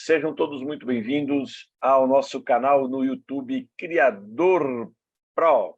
sejam todos muito bem-vindos ao nosso canal no YouTube Criador Pro.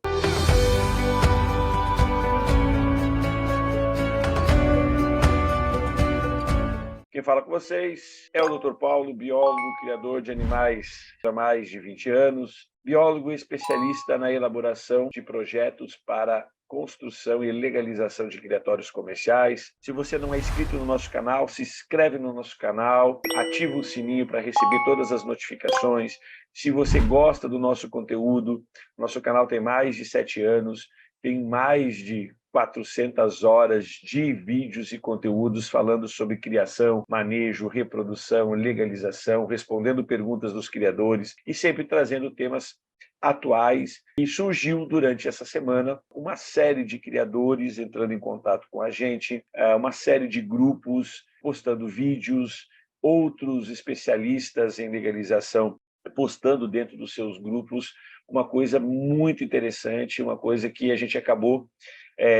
Quem fala com vocês é o Dr. Paulo, biólogo, criador de animais há mais de 20 anos, biólogo especialista na elaboração de projetos para construção e legalização de criatórios comerciais. Se você não é inscrito no nosso canal, se inscreve no nosso canal, ativa o sininho para receber todas as notificações. Se você gosta do nosso conteúdo, nosso canal tem mais de 7 anos, tem mais de 400 horas de vídeos e conteúdos falando sobre criação, manejo, reprodução, legalização, respondendo perguntas dos criadores e sempre trazendo temas atuais. E surgiu durante essa semana uma série de criadores entrando em contato com a gente, uma série de grupos postando vídeos, outros especialistas em legalização postando dentro dos seus grupos uma coisa muito interessante, uma coisa que a gente acabou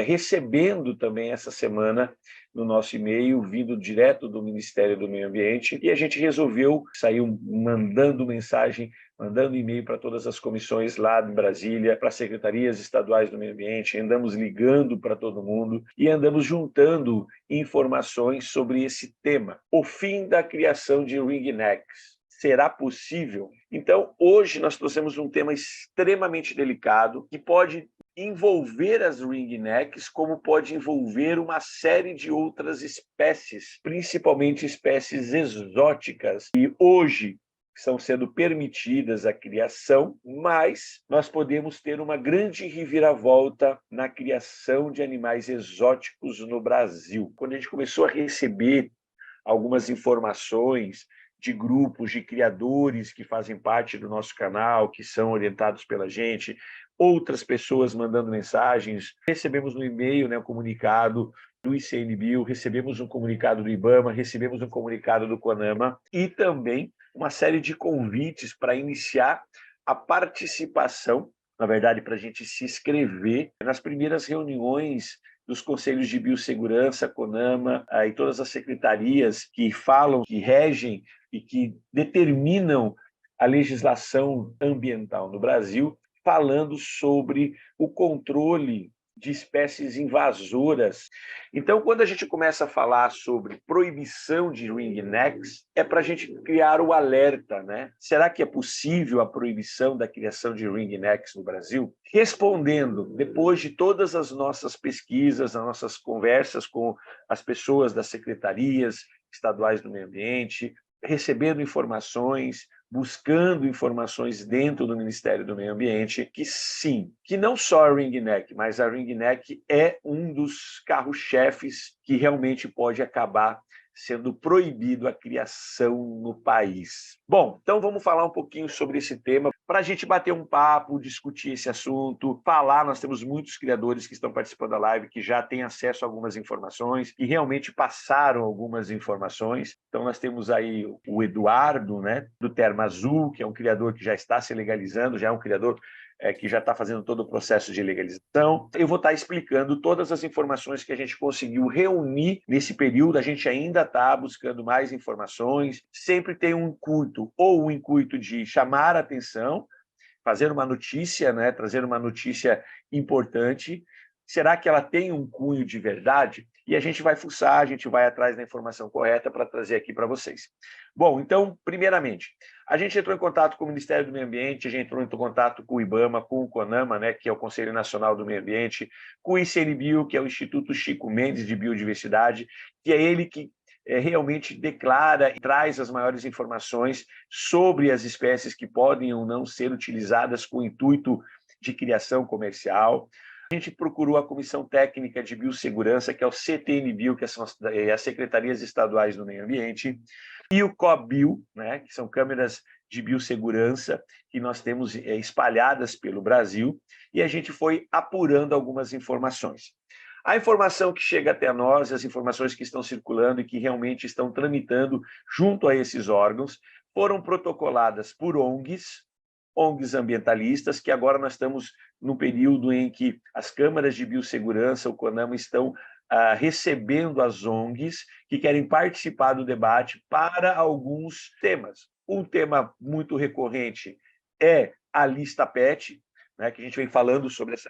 recebendo também essa semana no nosso e-mail, vindo direto do Ministério do Meio Ambiente, e a gente resolveu, saiu mandando mensagem, mandando e-mail para todas as comissões lá de Brasília, para as secretarias estaduais do meio ambiente, andamos ligando para todo mundo e andamos juntando informações sobre esse tema, o fim da criação de ringnecks. Será possível? Então, hoje nós trouxemos um tema extremamente delicado que pode envolver as ringnecks, como pode envolver uma série de outras espécies, principalmente espécies exóticas, que hoje estão sendo permitidas a criação, mas nós podemos ter uma grande reviravolta na criação de animais exóticos no Brasil. Quando a gente começou a receber algumas informações de grupos de criadores que fazem parte do nosso canal, que são orientados pela gente, outras pessoas mandando mensagens, recebemos no e-mail, né, um comunicado do ICMBio, recebemos um comunicado do IBAMA, recebemos um comunicado do CONAMA e também uma série de convites para iniciar a participação, na verdade, para a gente se inscrever nas primeiras reuniões dos Conselhos de Biossegurança, CONAMA, e todas as secretarias que falam, que regem e que determinam a legislação ambiental no Brasil, falando sobre o controle de espécies invasoras. Então, quando a gente começa a falar sobre proibição de ringnecks, é para a gente criar o alerta, né? Será que é possível a proibição da criação de ringnecks no Brasil? Respondendo, depois de todas as nossas pesquisas, as nossas conversas com as pessoas das secretarias estaduais do meio ambiente, recebendo informações, buscando informações dentro do Ministério do Meio Ambiente, que sim, que não só a ringneck, mas a ringneck é um dos carros-chefes que realmente pode acabar sendo proibido a criação no país. Bom, então vamos falar um pouquinho sobre esse tema, para a gente bater um papo, discutir esse assunto, falar. Nós temos muitos criadores que estão participando da live, que já têm acesso a algumas informações, e realmente passaram algumas informações. Então nós temos aí o Eduardo, né, do Terma Azul, que é um criador que já está se legalizando, já é um criador que já está fazendo todo o processo de legalização. Eu vou estar explicando todas as informações que a gente conseguiu reunir nesse período. A gente ainda está buscando mais informações, sempre tem um intuito, ou um intuito de chamar a atenção, fazer uma notícia, né, trazer uma notícia importante. Será que ela tem um cunho de verdade? E a gente vai fuçar, a gente vai atrás da informação correta para trazer aqui para vocês. Bom, então, primeiramente, a gente entrou em contato com o Ministério do Meio Ambiente, a gente entrou em contato com o IBAMA, com o CONAMA, né, que é o Conselho Nacional do Meio Ambiente, com o ICMBio, que é o Instituto Chico Mendes de Biodiversidade, que é ele que realmente declara e traz as maiores informações sobre as espécies que podem ou não ser utilizadas com o intuito de criação comercial. A gente procurou a Comissão Técnica de Biossegurança, que é o CTN-Bio, que são as Secretarias Estaduais do Meio Ambiente, e o COBio, né, que são câmeras de biossegurança que nós temos espalhadas pelo Brasil, e a gente foi apurando algumas informações. A informação que chega até nós, as informações que estão circulando e que realmente estão tramitando junto a esses órgãos, foram protocoladas por ONGs ambientalistas, que agora nós estamos no período em que as câmaras de biossegurança, o CONAMA, estão recebendo as ONGs que querem participar do debate para alguns temas. Um tema muito recorrente é a lista PET, né, que a gente vem falando sobre essa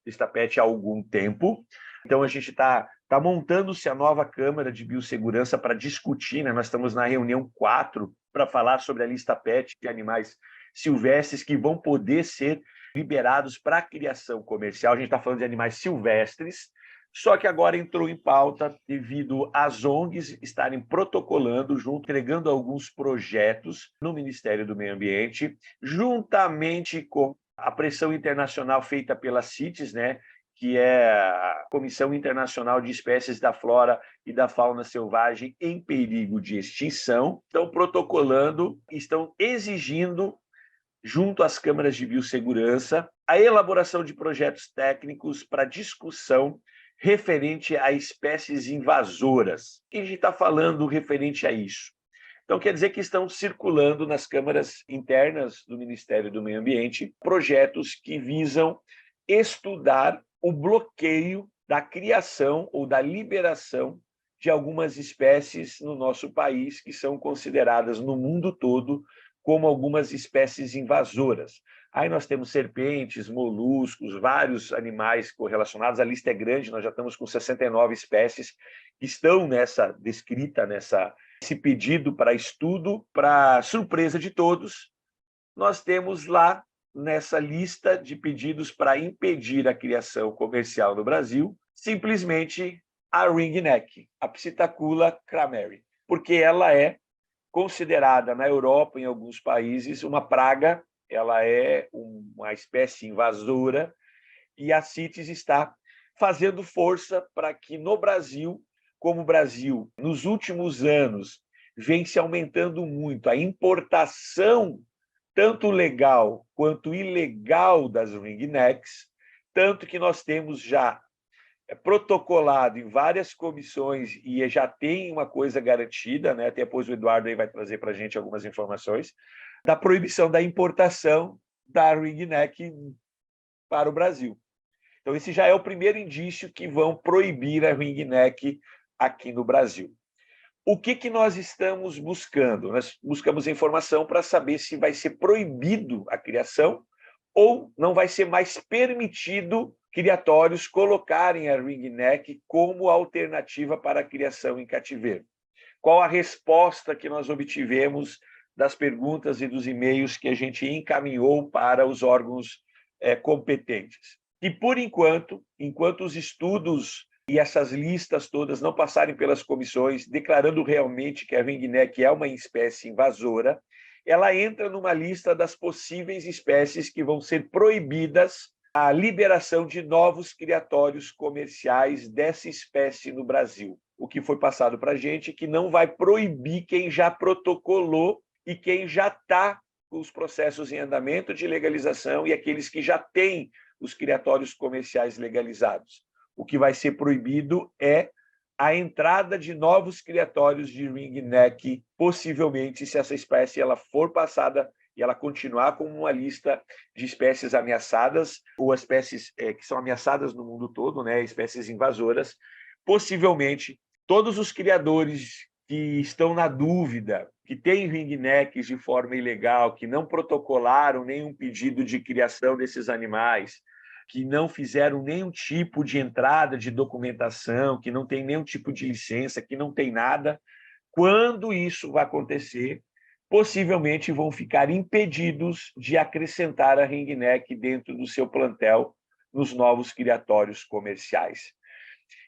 lista PET há algum tempo. Então, a gente está montando-se a nova Câmara de Biossegurança para discutir, né? Nós estamos na reunião 4 para falar sobre a lista PET de animais silvestres que vão poder ser liberados para a criação comercial. A gente está falando de animais silvestres, só que agora entrou em pauta devido às ONGs estarem protocolando, entregando alguns projetos no Ministério do Meio Ambiente, juntamente com a pressão internacional feita pela CITES, né, que é a Comissão Internacional de Espécies da Flora e da Fauna Selvagem em Perigo de Extinção, estão protocolando, estão exigindo, junto às câmaras de biossegurança, a elaboração de projetos técnicos para discussão referente a espécies invasoras. O que a gente está falando referente a isso? Então, quer dizer que estão circulando nas câmaras internas do Ministério do Meio Ambiente projetos que visam estudar o bloqueio da criação ou da liberação de algumas espécies no nosso país que são consideradas no mundo todo como algumas espécies invasoras. Aí nós temos serpentes, moluscos, vários animais correlacionados, a lista é grande, nós já estamos com 69 espécies que estão descrita nesse pedido para estudo. Para surpresa de todos, nós temos lá nessa lista de pedidos para impedir a criação comercial no Brasil, simplesmente a ringneck, a Psittacula crameri, porque ela é considerada na Europa, em alguns países, uma praga, ela é uma espécie invasora, e a CITES está fazendo força para que no Brasil, como o Brasil, nos últimos anos, vem se aumentando muito a importação, tanto legal quanto ilegal, das ringnecks, tanto que nós temos já protocolado em várias comissões e já tem uma coisa garantida, né? Até depois o Eduardo aí vai trazer para a gente algumas informações, da proibição da importação da ringneck para o Brasil. Então, esse já é o primeiro indício que vão proibir a ringneck aqui no Brasil. O que nós estamos buscando? Nós buscamos informação para saber se vai ser proibido a criação ou não vai ser mais permitido criatórios colocarem a ringneck como alternativa para a criação em cativeiro. Qual a resposta que nós obtivemos das perguntas e dos e-mails que a gente encaminhou para os órgãos competentes? E, por enquanto os estudos e essas listas todas não passarem pelas comissões, declarando realmente que a ringneck é uma espécie invasora, ela entra numa lista das possíveis espécies que vão ser proibidas a liberação de novos criatórios comerciais dessa espécie no Brasil. O que foi passado para a gente é que não vai proibir quem já protocolou e quem já está com os processos em andamento de legalização e aqueles que já têm os criatórios comerciais legalizados. O que vai ser proibido é a entrada de novos criatórios de ringneck, possivelmente, se essa espécie ela for passada e ela continuar como uma lista de espécies ameaçadas, ou espécies que são ameaçadas no mundo todo, né, espécies invasoras, possivelmente todos os criadores que estão na dúvida, que têm ringnecks de forma ilegal, que não protocolaram nenhum pedido de criação desses animais, que não fizeram nenhum tipo de entrada de documentação, que não tem nenhum tipo de licença, que não tem nada, quando isso vai acontecer, possivelmente vão ficar impedidos de acrescentar a ringneck dentro do seu plantel nos novos criatórios comerciais.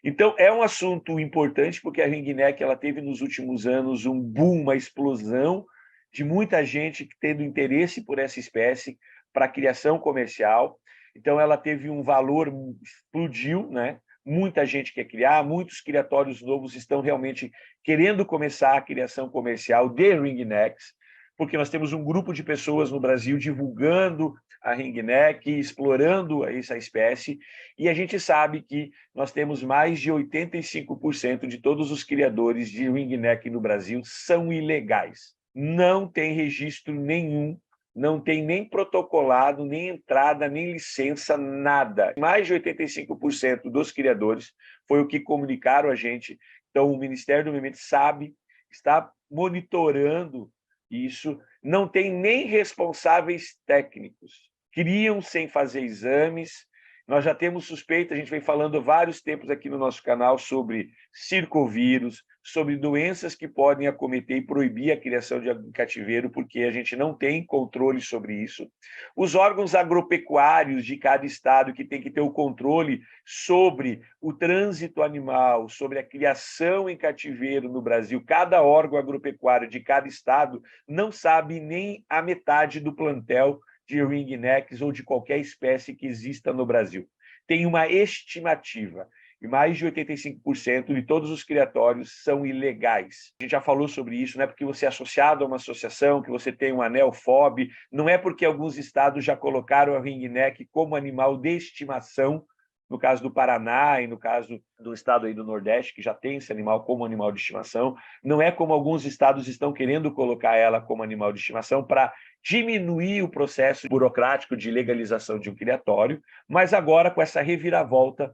Então, é um assunto importante, porque a ringneck ela teve nos últimos anos um boom, uma explosão de muita gente tendo interesse por essa espécie para a criação comercial. Então, ela teve um valor, explodiu, né? Muita gente quer criar, muitos criatórios novos estão realmente querendo começar a criação comercial de ringnecks, porque nós temos um grupo de pessoas no Brasil divulgando a ringneck, explorando essa espécie, e a gente sabe que nós temos mais de 85% de todos os criadores de ringneck no Brasil são ilegais. Não tem registro nenhum não tem nem protocolado, nem entrada, nem licença, nada. Mais de 85% dos criadores foi o que comunicaram a gente. Então, o Ministério do Meio Ambiente sabe, está monitorando isso, não tem nem responsáveis técnicos. Criam sem fazer exames. Nós já temos suspeita, a gente vem falando há vários tempos aqui no nosso canal sobre circovírus, sobre doenças que podem acometer e proibir a criação de cativeiro, porque a gente não tem controle sobre isso. Os órgãos agropecuários de cada estado, que tem que ter o controle sobre o trânsito animal, sobre a criação em cativeiro no Brasil, cada órgão agropecuário de cada estado não sabe nem a metade do plantel de ringnecks ou de qualquer espécie que exista no Brasil. Tem uma estimativa. E mais de 85% de todos os criatórios são ilegais. A gente já falou sobre isso, não é porque você é associado a uma associação, que você tem um anel FOB, não é porque alguns estados já colocaram a ringneck como animal de estimação, no caso do Paraná e no caso do estado aí do Nordeste, que já tem esse animal como animal de estimação, não é como alguns estados estão querendo colocar ela como animal de estimação para diminuir o processo burocrático de legalização de um criatório, mas agora com essa reviravolta,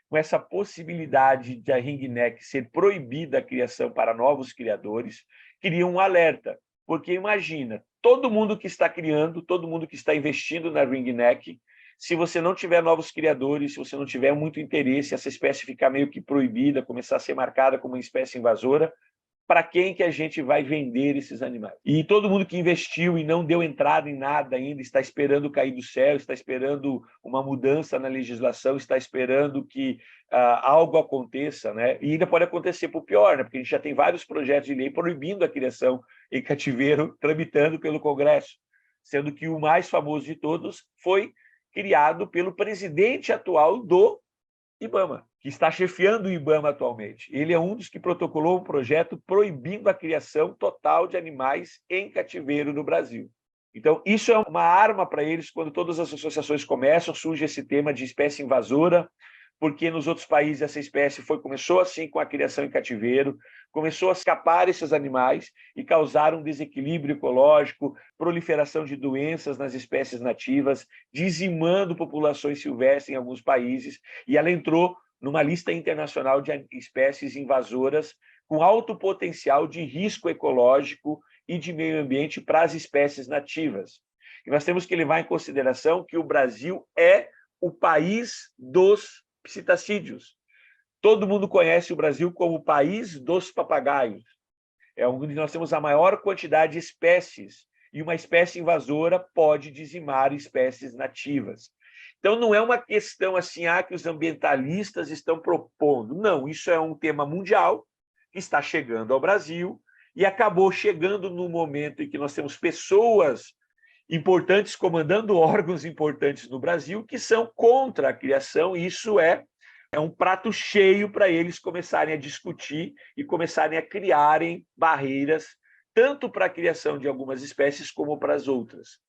com essa possibilidade de a ringneck ser proibida a criação para novos criadores, cria um alerta. Porque imagina, todo mundo que está criando, todo mundo que está investindo na ringneck, se você não tiver novos criadores, se você não tiver muito interesse, essa espécie ficar meio que proibida, começar a ser marcada como uma espécie invasora, para quem que a gente vai vender esses animais? E todo mundo que investiu e não deu entrada em nada ainda, está esperando cair do céu, está esperando uma mudança na legislação, está esperando que algo aconteça, né? E ainda pode acontecer por pior, né? Porque a gente já tem vários projetos de lei proibindo a criação em cativeiro, tramitando pelo Congresso, sendo que o mais famoso de todos foi criado pelo presidente atual do IBAMA, que está chefiando o IBAMA atualmente. Ele é um dos que protocolou um projeto proibindo a criação total de animais em cativeiro no Brasil. Então, isso é uma arma para eles quando todas as associações começam, surge esse tema de espécie invasora, porque nos outros países essa espécie começou assim com a criação em cativeiro, começou a escapar esses animais e causar um desequilíbrio ecológico, proliferação de doenças nas espécies nativas, dizimando populações silvestres em alguns países, e ela entrou numa lista internacional de espécies invasoras com alto potencial de risco ecológico e de meio ambiente para as espécies nativas. E nós temos que levar em consideração que o Brasil é o país dos psitacídeos. Todo mundo conhece o Brasil como o país dos papagaios. É onde nós temos a maior quantidade de espécies, e uma espécie invasora pode dizimar espécies nativas. Então, não é uma questão assim que os ambientalistas estão propondo. Não, isso é um tema mundial que está chegando ao Brasil e acabou chegando no momento em que nós temos pessoas importantes comandando órgãos importantes no Brasil que são contra a criação, e isso é um prato cheio para eles começarem a discutir e começarem a criarem barreiras, tanto para a criação de algumas espécies como para as outras.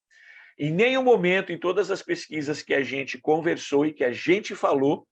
Em nenhum momento, em todas as pesquisas que a gente conversou e que a gente falou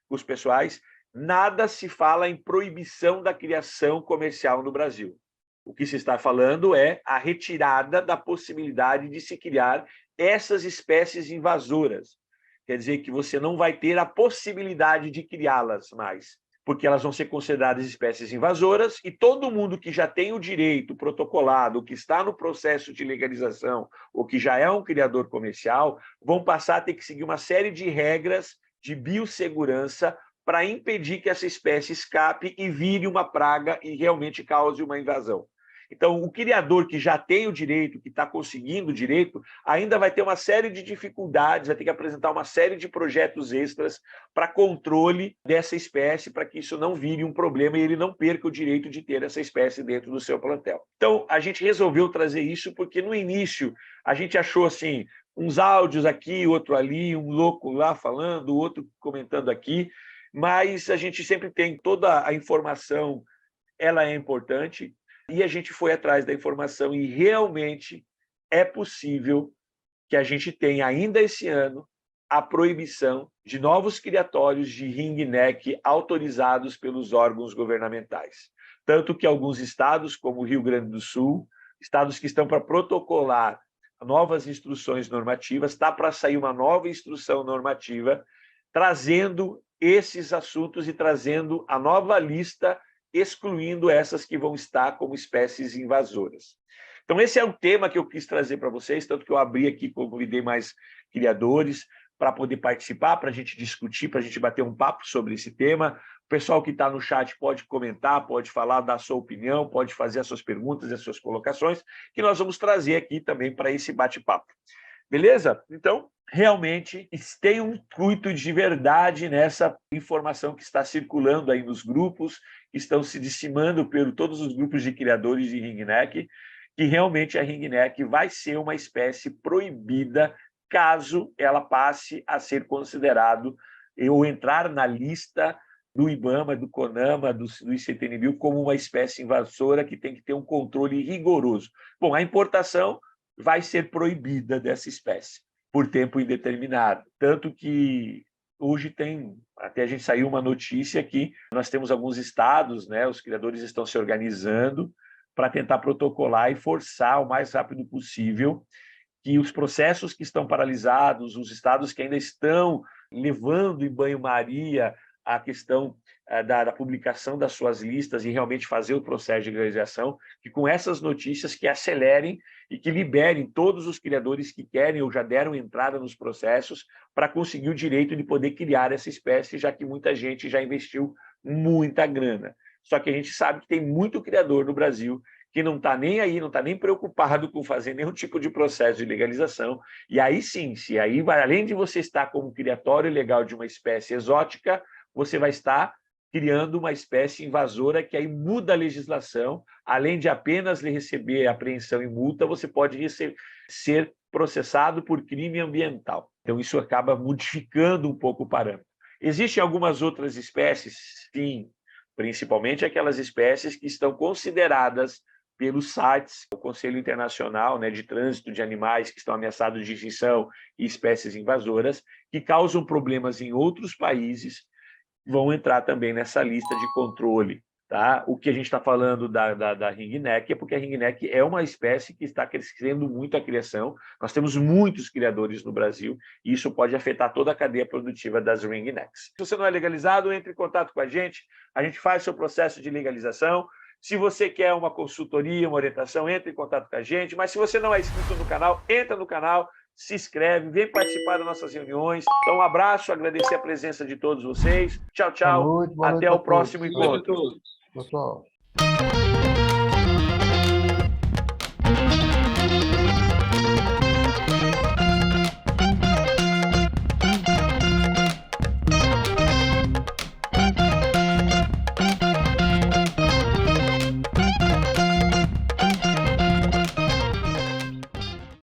com os pessoais, nada se fala em proibição da criação comercial no Brasil. O que se está falando é a retirada da possibilidade de se criar essas espécies invasoras. Quer dizer que você não vai ter a possibilidade de criá-las mais, porque elas vão ser consideradas espécies invasoras e todo mundo que já tem o direito protocolado, que está no processo de legalização ou que já é um criador comercial, vão passar a ter que seguir uma série de regras de biossegurança para impedir que essa espécie escape e vire uma praga e realmente cause uma invasão. Então, o criador que já tem o direito, que está conseguindo o direito, ainda vai ter uma série de dificuldades, vai ter que apresentar uma série de projetos extras para controle dessa espécie, para que isso não vire um problema e ele não perca o direito de ter essa espécie dentro do seu plantel. Então, a gente resolveu trazer isso porque, no início, a gente achou assim, uns áudios aqui, outro ali, um louco lá falando, outro comentando aqui, mas a gente sempre tem toda a informação, ela é importante, e a gente foi atrás da informação e realmente é possível que a gente tenha ainda esse ano a proibição de novos criatórios de ringneck autorizados pelos órgãos governamentais. Tanto que alguns estados, como o Rio Grande do Sul, estados que estão para protocolar novas instruções normativas, está para sair uma nova instrução normativa trazendo esses assuntos e trazendo a nova lista, excluindo essas que vão estar como espécies invasoras. Então, esse é o tema que eu quis trazer para vocês, tanto que eu abri aqui, convidei mais criadores para poder participar, para a gente discutir, para a gente bater um papo sobre esse tema. O pessoal que está no chat pode comentar, pode falar, dar a sua opinião, pode fazer as suas perguntas e as suas colocações, que nós vamos trazer aqui também para esse bate-papo. Beleza? Então, realmente, tem um intuito de verdade nessa informação que está circulando aí nos grupos, que estão se disseminando por todos os grupos de criadores de ringneck, que realmente a ringneck vai ser uma espécie proibida caso ela passe a ser considerado ou entrar na lista do IBAMA, do CONAMA, do ICTNBio como uma espécie invasora que tem que ter um controle rigoroso. Bom, a importação vai ser proibida dessa espécie por tempo indeterminado, tanto que hoje até a gente saiu uma notícia que nós temos alguns estados, né, os criadores estão se organizando para tentar protocolar e forçar o mais rápido possível que os processos que estão paralisados, os estados que ainda estão levando em banho-maria a questão da publicação das suas listas e realmente fazer o processo de legalização, que com essas notícias que acelerem e que liberem todos os criadores que querem ou já deram entrada nos processos para conseguir o direito de poder criar essa espécie, já que muita gente já investiu muita grana. Só que a gente sabe que tem muito criador no Brasil que não está nem aí, não está nem preocupado com fazer nenhum tipo de processo de legalização. E aí sim, se aí vai, além de você estar como criatório legal de uma espécie exótica, você vai estar criando uma espécie invasora que aí muda a legislação, além de apenas receber apreensão e multa, você pode ser processado por crime ambiental. Então, isso acaba modificando um pouco o parâmetro. Existem algumas outras espécies, sim, principalmente aquelas espécies que estão consideradas pelos sites, o Conselho Internacional, né, de Trânsito de Animais que estão ameaçados de extinção e espécies invasoras, que causam problemas em outros países, vão entrar também nessa lista de controle. Tá? O que a gente está falando da ringneck é porque a ringneck é uma espécie que está crescendo muito a criação. Nós temos muitos criadores no Brasil e isso pode afetar toda a cadeia produtiva das ringnecks. Se você não é legalizado, entre em contato com a gente faz seu processo de legalização. Se você quer uma consultoria, uma orientação, entre em contato com a gente. Mas se você não é inscrito no canal, entra no canal, se inscreve, vem participar das nossas reuniões. Então, um abraço, agradecer a presença de todos vocês. Tchau, tchau. Boa noite Até o próximo encontro. pessoal.